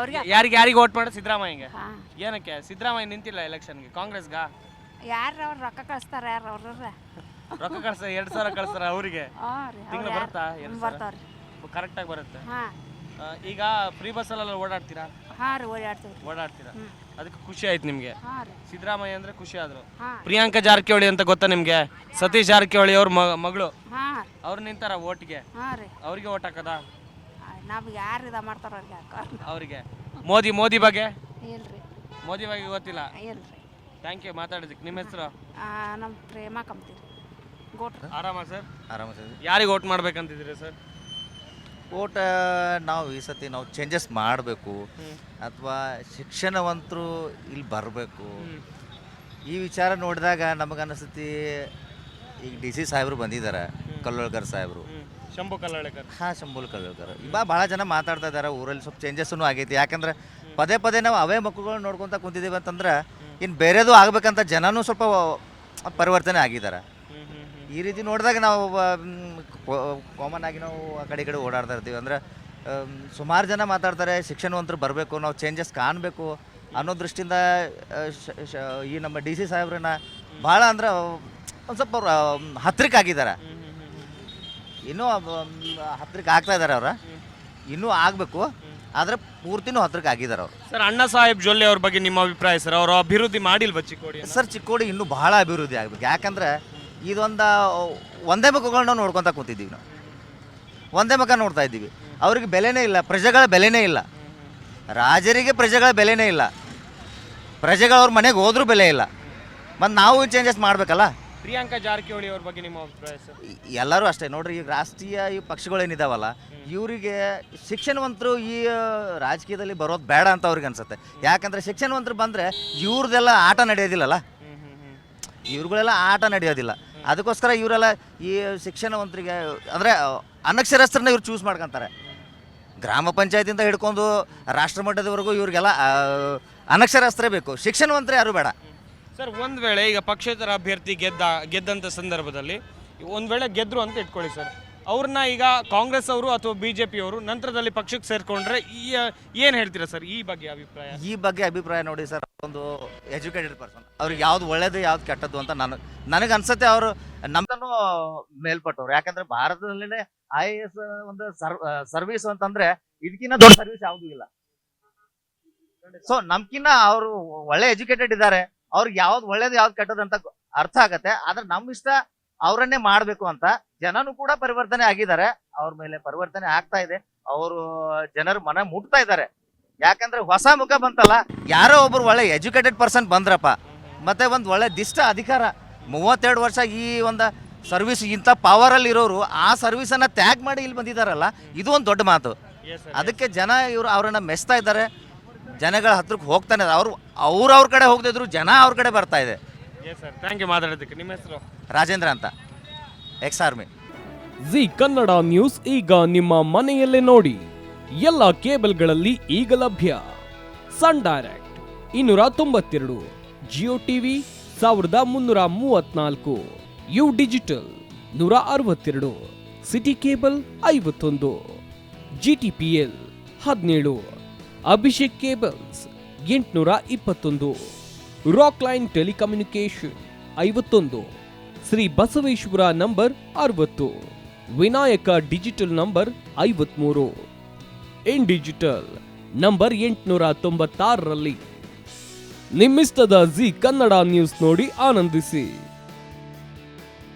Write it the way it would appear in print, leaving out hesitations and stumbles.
ಅವ್ರಿಗೆ ಯಾರಿಗೆ ವೋಟ್ ಮಾಡಿ ಸಿದ್ದರಾಮಯ್ಯಗೆ? ಹಾ. ಏನಕ್ಕೆ ಸಿದ್ದರಾಮಯ್ಯ ನಿಂತಿಲ್ಲ ಎಲೆಕ್ಷನ್ಗೆ? ಕಾಂಗ್ರೆಸ್ಗ ಯಾರು ಅವ್ರು ರೊಕ್ಕ ಕಳಿಸ್ತಾರ ಯಾರು ಅವ್ರ ರೊಕ್ಕ ಕಳ್ಸ 2,000 ಕಳ್ಸಾರ ಅವ್ರಿಗೆ ರೀ ತಿಂಗಳು ಬರುತ್ತಾ? ಬರ್ತಾವ್ರಿ. ಕರೆಕ್ಟಾಗಿ ಬರುತ್ತೆ. ಹಾಂ ಈಗ ಫ್ರೀ ಬಸ್ಸಲ್ಲೆಲ್ಲ ಓಡಾಡ್ತೀರಾ? ಹಾಂ ರೀ ಓಡಾಡ್ತೀವಿ. ಓಡಾಡ್ತೀರಾ, ಅದಕ್ಕೆ ಖುಷಿ ಆಯ್ತು ನಿಮ್ಗೆ? ಹಾಂ ರೀ ಸಿದ್ದರಾಮಯ್ಯ ಅಂದ್ರೆ ಖುಷಿ ಆದ್ರು. ಹಾಂ ಪ್ರಿಯಾಂಕಾ ಜಾರಕಿಹೊಳಿ ಅಂತ ಗೊತ್ತಾ ನಿಮ್ಗೆ? ಸತೀಶ್ ಜಾರಕಿಹೊಳಿ ಅವ್ರ ಮಗಳು, ಹಾಂ ಅವ್ರು ನಿಂತಾರ ಓಟ್ಗೆ, ಹಾಂ ರೀ ಅವ್ರಿಗೆ ಓಟ್ ಹಾಕದ? ನಮ್ಗೆ ಯಾರು ಇದು ಮಾಡ್ತಾರ ಅವ್ರಿಗೆ ಅವ್ರಿಗೆ ಮೋದಿ ಬಗ್ಗೆ? ಇಲ್ರಿ ಮೋದಿ ಬಗ್ಗೆ ಗೊತ್ತಿಲ್ಲ. ಇಲ್ರಿ. ಥ್ಯಾಂಕ್ ಯು ಮಾತಾಡೋದಕ್ಕೆ. ನಿಮ್ಮ ಹೆಸರು? ನಮ್ಮ ಪ್ರೇಮ ಕಂಪ್ತೀರಿ ಗೋಟ್ರಿ. ಆರಾಮ ಸರ್? ಆರಾಮ ಸರ್. ಯಾರಿಗೆ ಓಟ್ ಮಾಡ್ಬೇಕಂತಿದ್ದೀರಿ ಸರ್? ಓಟ ನಾವು ಈ ಸತಿ ನಾವು ಚೇಂಜಸ್ ಮಾಡಬೇಕು ಅಥವಾ ಶಿಕ್ಷಣವಂತರು ಇಲ್ಲಿ ಬರಬೇಕು, ಈ ವಿಚಾರ ನೋಡಿದಾಗ ನಮಗನ್ನಿಸ್ತತಿ. ಈಗ DC ಸಾಹೇಬರು ಬಂದಿದ್ದಾರೆ, ಕಲ್ಲೋಳ್ಕರ್ ಸಾಹೇಬರು. ಶಂಭು ಕಲ್ಲೋಳ್ಕರ್. ಹಾಂ, ಶಂಭುಲ್ ಕಲ್ಲೋಳ್ಕರ್. ಭಾಳ ಜನ ಮಾತಾಡ್ತಾ ಇದ್ದಾರೆ. ಊರಲ್ಲಿ ಸ್ವಲ್ಪ ಚೇಂಜಸ್ಸೂ ಆಗೈತಿ. ಯಾಕಂದ್ರೆ ಪದೇ ನಾವು ಅವೇ ಮಕ್ಕಳುಗಳು ನೋಡ್ಕೊತ ಕುಂತಿದ್ದೀವಿ ಅಂತಂದ್ರೆ ಇನ್ನು ಬೇರೆದು ಆಗ್ಬೇಕಂತ ಜನನೂ ಸ್ವಲ್ಪ ಪರಿವರ್ತನೆ ಆಗಿದ್ದಾರೆ. ಈ ರೀತಿ ನೋಡಿದಾಗ ನಾವು ಕಾಮನ್ ಆಗಿ ನಾವು ಆ ಕಡೆ ಈ ಕಡೆ ಓಡಾಡ್ತಾ ಇರ್ತೀವಿ. ಅಂದರೆ ಸುಮಾರು ಜನ ಮಾತಾಡ್ತಾರೆ ಶಿಕ್ಷಣವಂತರು ಬರಬೇಕು, ನಾವು ಚೇಂಜಸ್ ಕಾಣಬೇಕು ಅನ್ನೋ ದೃಷ್ಟಿಯಿಂದ ಈ ನಮ್ಮ DC ಸಾಹೇಬ್ರನ್ನ ಭಾಳ ಅಂದ್ರೆ ಒಂದು ಸ್ವಲ್ಪ ಅವ್ರು ಹತ್ತಿರಕ್ಕೆ ಆಗಿದ್ದಾರೆ. ಇನ್ನೂ ಹತ್ತಿರಕ್ಕೆ ಆಗ್ತಾ ಇದ್ದಾರೆ. ಅವ್ರ ಇನ್ನೂ ಆಗಬೇಕು, ಆದರೆ ಪೂರ್ತಿನೂ ಹತ್ತಿರಕ್ಕೆ ಆಗಿದ್ದಾರೆ ಅವರು. ಸರ್, ಅಣ್ಣಾ ಸಾಹೇಬ್ ಜೊಲ್ಲೆ ಅವ್ರ ಬಗ್ಗೆ ನಿಮ್ಮ ಅಭಿಪ್ರಾಯ ಸರ್? ಅವರು ಅಭಿವೃದ್ಧಿ ಮಾಡಿಲ್ವ ಚಿಕ್ಕೋಡಿ? ಸರ್, ಚಿಕ್ಕೋಡಿ ಇನ್ನೂ ಭಾಳ ಅಭಿವೃದ್ಧಿ ಆಗಬೇಕು. ಯಾಕಂದ್ರೆ ಇದೊಂದು ಒಂದೇ ಮುಖಗಳನ್ನ ನೋಡ್ಕೊತ ಕೂತಿದ್ದೀವಿ. ನಾವು ಒಂದೇ ಮುಖ ನೋಡ್ತಾ ಇದ್ದೀವಿ. ಅವ್ರಿಗೆ ಬೆಲೆನೇ ಇಲ್ಲ, ಪ್ರಜೆಗಳ ಬೆಲೆನೇ ಇಲ್ಲ. ರಾಜರಿಗೆ ಪ್ರಜೆಗಳ ಬೆಲೆನೇ ಇಲ್ಲ. ಪ್ರಜೆಗಳು ಅವ್ರ ಮನೆಗೆ ಹೋದ್ರೂ ಬೆಲೆ ಇಲ್ಲ. ಮತ್ತು ನಾವು ಚೇಂಜಸ್ ಮಾಡಬೇಕಲ್ಲ. ಪ್ರಿಯಾಂಕಾ ಜಾರಕಿಹೊಳಿ ಅವ್ರ ಬಗ್ಗೆ ನಿಮ್ಮ ಅಭಿಪ್ರಾಯ ಸರ್? ಎಲ್ಲರೂ ಅಷ್ಟೇ ನೋಡ್ರಿ. ಈಗ ರಾಷ್ಟ್ರೀಯ ಈ ಪಕ್ಷಗಳೇನಿದಾವಲ್ಲ, ಇವರಿಗೆ ಶಿಕ್ಷಣವಂತರು ಈ ರಾಜಕೀಯದಲ್ಲಿ ಬರೋದು ಬೇಡ ಅಂತ ಅವ್ರಿಗೆ ಅನ್ಸುತ್ತೆ. ಯಾಕಂದರೆ ಶಿಕ್ಷಣವಂತರು ಬಂದರೆ ಇವ್ರದ್ದೆಲ್ಲ ಆಟ ನಡೆಯೋದಿಲ್ಲಲ್ಲ, ಇವ್ರುಗಳೆಲ್ಲ ಆಟ ನಡೆಯೋದಿಲ್ಲ. ಅದಕ್ಕೋಸ್ಕರ ಇವರೆಲ್ಲ ಈ ಶಿಕ್ಷಣವಂತರಿಗೆ ಅಂದರೆ ಅನಕ್ಷರಸ್ಥರನ್ನ ಇವ್ರು ಚೂಸ್ ಮಾಡ್ಕೊತಾರೆ. ಗ್ರಾಮ ಪಂಚಾಯತಿಂದ ಹಿಡ್ಕೊಂಡು ರಾಷ್ಟ್ರ ಮಟ್ಟದವರೆಗೂ ಇವ್ರಿಗೆಲ್ಲ ಅನಕ್ಷರಸ್ಥರೇ ಬೇಕು, ಶಿಕ್ಷಣವಂತರೇ ಯಾರು ಬೇಡ. ಸರ್, ಒಂದು ವೇಳೆ ಈಗ ಪಕ್ಷೇತರ ಅಭ್ಯರ್ಥಿ ಗೆದ್ದಂಥ ಸಂದರ್ಭದಲ್ಲಿ ಒಂದು ವೇಳೆ ಗೆದ್ರು ಅಂತ ಇಟ್ಕೊಳ್ಳಿ ಸರ್, ಅವ್ರನ್ನ ಈಗ ಕಾಂಗ್ರೆಸ್ ಅವರು ಅಥವಾ BJP ಅವರು ನಂತರದಲ್ಲಿ ಪಕ್ಷಕ್ಕೆ ಸೇರ್ಕೊಂಡ್ರೆ ಏನು ಹೇಳ್ತೀರಾ ಸರ್ ಈ ಬಗ್ಗೆ ಅಭಿಪ್ರಾಯ? ಈ ಬಗ್ಗೆ ಅಭಿಪ್ರಾಯ ನೋಡಿ ಸರ್, ಒಂದು ಎಜುಕೇಟೆಡ್ ಪರ್ಸನ್, ಅವ್ರಿಗೆ ಯಾವ್ದು ಒಳ್ಳೇದು ಯಾವ್ದು ಕೆಟ್ಟದ್ದು ಅಂತ ನನಗೆ ಅನ್ಸುತ್ತೆ. ಅವರು ನಮ್ದನ್ನು ಮೇಲ್ಪಟ್ಟವ್ರು. ಯಾಕಂದ್ರೆ ಭಾರತದಲ್ಲೇ IAS ಒಂದು ಸರ್ವಿಸ್ ಅಂತಂದ್ರೆ ಇದಕ್ಕಿಂತ ದೊಡ್ಡ ಸರ್ವಿಸ್ ಯಾವುದೂ ಇಲ್ಲ. ಸೊ ನಮ್ಕಿನ್ನ ಅವರು ಒಳ್ಳೆ ಎಜುಕೇಟೆಡ್ ಇದ್ದಾರೆ. ಅವ್ರಿಗೆ ಯಾವ್ದು ಒಳ್ಳೇದು ಯಾವ್ದು ಕೆಟ್ಟದ್ದು ಅಂತ ಅರ್ಥ ಆಗತ್ತೆ. ಆದ್ರೆ ನಮ್ಮ ಇಷ್ಟ ಅವರನ್ನೇ ಮಾಡಬೇಕು ಅಂತ ಜನನು ಕೂಡ ಪರಿವರ್ತನೆ ಆಗಿದ್ದಾರೆ. ಅವ್ರ ಮೇಲೆ ಪರಿವರ್ತನೆ ಆಗ್ತಾ ಇದೆ. ಅವರು ಜನರ ಮನ ಮುಟ್ತಾ ಇದ್ದಾರೆ. ಯಾಕಂದ್ರೆ ಹೊಸ ಮುಖ ಬಂತಲ್ಲ, ಯಾರೋ ಒಬ್ರು ಒಳ್ಳೆ ಎಜುಕೇಟೆಡ್ ಪರ್ಸನ್ ಬಂದ್ರಪ್ಪ, ಮತ್ತೆ ಒಂದು ಒಳ್ಳೆ ದಿಷ್ಟ ಅಧಿಕಾರ, 32 ವರ್ಷ ಈ ಒಂದು ಸರ್ವಿಸ್ ಇಂಥ ಪವರಲ್ಲಿ ಇರೋರು ಆ ಸರ್ವಿಸನ್ನು ತ್ಯಾಗ್ ಮಾಡಿ ಇಲ್ಲಿ ಬಂದಿದ್ದಾರಲ್ಲ, ಇದು ಒಂದು ದೊಡ್ಡ ಮಾತು. ಅದಕ್ಕೆ ಜನ ಅವರನ್ನ ಮೆಚ್ತಾ ಇದ್ದಾರೆ. ಜನಗಳ ಹತ್ರಕ್ಕೆ ಹೋಗ್ತಾನೆ. ಅವ್ರ ಕಡೆ ಹೋಗ್ತಿದ್ರು, ಜನ ಅವ್ರ ಕಡೆ ಬರ್ತಾ ಇದೆ. ಥ್ಯಾಂಕ್ ಯು ಮಾತಾಡೋದಕ್ಕೆ. ನಿಮ್ಮ ಹೆಸರು? ರಾಜೇಂದ್ರ ಅಂತ, ಎಕ್ಸ್-ಆರ್ಮಿ. ಜಿ ಕನ್ನಡ ನ್ಯೂಸ್ ಈಗ ನಿಮ್ಮ ಮನೆಯಲ್ಲೇ ನೋಡಿ. ಎಲ್ಲ ಕೇಬಲ್ಗಳಲ್ಲಿ ಈಗ ಲಭ್ಯ. Sun Direct 292, Jio TV 1334, U digital 162, city cable 51, GTPL 17, Abhishek cables 821, Rock Line telecommunication 51, Shri Basaveshwara number 60, Vinayaka digital number 53, in digital number 896ರಲ್ಲಿ. ನಿಮ್ಮಿಸ್ತದ ಜಿ ಕನ್ನಡ ನ್ಯೂಸ್ ನೋಡಿ ಆನಂದಿಸಿ.